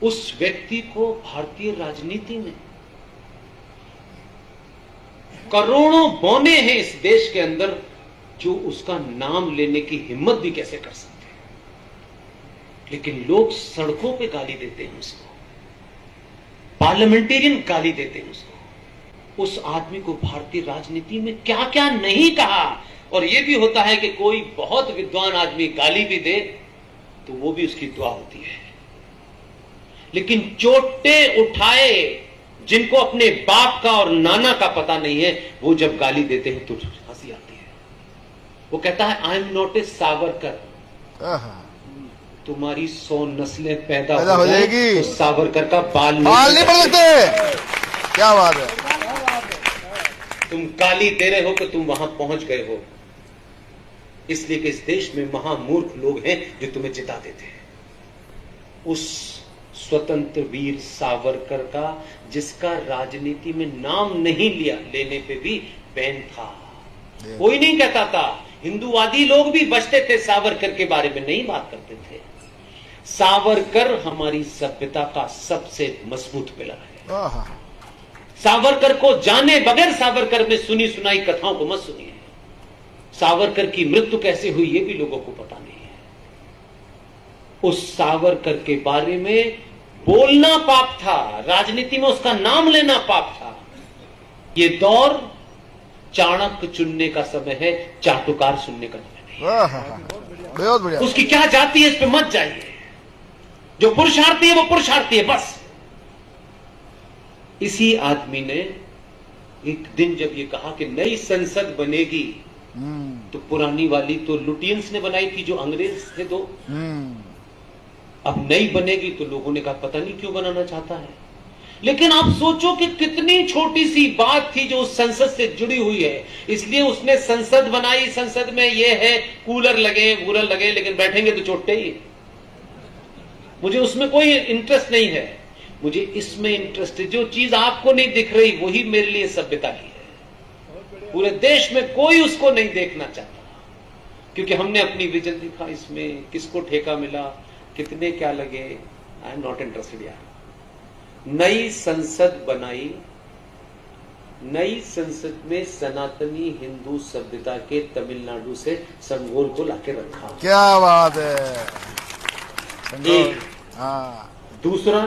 उस व्यक्ति को भारतीय राजनीति में करोड़ों बौने हैं इस देश के अंदर जो उसका नाम लेने की हिम्मत भी कैसे कर सकते हैं, लेकिन लोग सड़कों पे गाली देते हैं उसको, पार्लियामेंटेरियन गाली देते हैं उसको। उस आदमी को भारतीय राजनीति में क्या क्या नहीं कहा। और यह भी होता है कि कोई बहुत विद्वान आदमी गाली भी दे तो वो भी उसकी दुआ होती है, लेकिन चोटे उठाए जिनको अपने बाप का और नाना का पता नहीं है, वो जब गाली देते हैं तो हंसी आती है। वो कहता है I am not a Savarkar. तुम्हारी 100 नस्लें पैदा हो जाएगी तो सावरकर का बाल नहीं पड़ सकते। क्या बात है। तुम गाली दे रहे हो कि तुम वहां पहुंच गए हो, इसलिए कि इस देश में महामूर्ख लोग हैं जो तुम्हें जिता देते हैं। उस स्वतंत्र वीर सावरकर का, जिसका राजनीति में नाम नहीं लिया लेने पे भी बैन था, कोई नहीं कहता था। हिंदूवादी लोग भी बचते थे, सावरकर के बारे में नहीं बात करते थे। सावरकर हमारी सभ्यता का सबसे मजबूत पिलर है। सावरकर को जाने बगैर सावरकर में सुनी सुनाई कथाओं को मत सुनिए। सावरकर की मृत्यु कैसे हुई ये भी लोगों को पता नहीं है। उस सावरकर के बारे में बोलना पाप था, राजनीति में उसका नाम लेना पाप था। ये दौर चाणक्य चुनने का समय है, चाटुकार सुनने का समय नहीं। बहुत बढ़िया। उसकी क्या जाति है इस पे मत जाइए। जो पुरुषार्थी है वो पुरुषार्थी है, बस। इसी आदमी ने एक दिन जब ये कहा कि नई संसद बनेगी, तो पुरानी वाली तो लुटियंस ने बनाई थी, जो अंग्रेज थे दो। अब नई बनेगी तो लोगों ने कहा पता नहीं क्यों बनाना चाहता है। लेकिन आप सोचो कि कितनी छोटी सी बात थी जो उस संसद से जुड़ी हुई है। इसलिए उसने संसद बनाई। संसद में यह है कूलर लगे, वूलर लगे, लेकिन बैठेंगे तो चोटते ही। मुझे उसमें कोई इंटरेस्ट नहीं है, मुझे इसमें इंटरेस्ट है। जो चीज आपको नहीं दिख रही वही मेरे लिए सभ्यता की है। पूरे देश में कोई उसको नहीं देखना चाहता, क्योंकि हमने अपनी विजन दिखा। इसमें किसको ठेका मिला, कितने क्या लगे, आई एम नॉट इंटरेस्टेड यार। नई संसद बनाई, नई संसद में सनातनी हिंदू सभ्यता के तमिलनाडु से संगोल को लाके रखा। क्या बात है। एक दूसरा,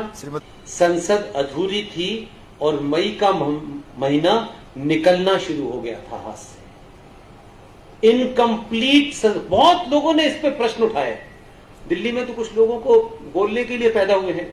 संसद अधूरी थी और मई का महीना निकलना शुरू हो गया था हाथ से। इनकम्प्लीट। बहुत लोगों ने इस पे प्रश्न उठाए। दिल्ली में तो कुछ लोगों को बोलने के लिए पैदा हुए हैं।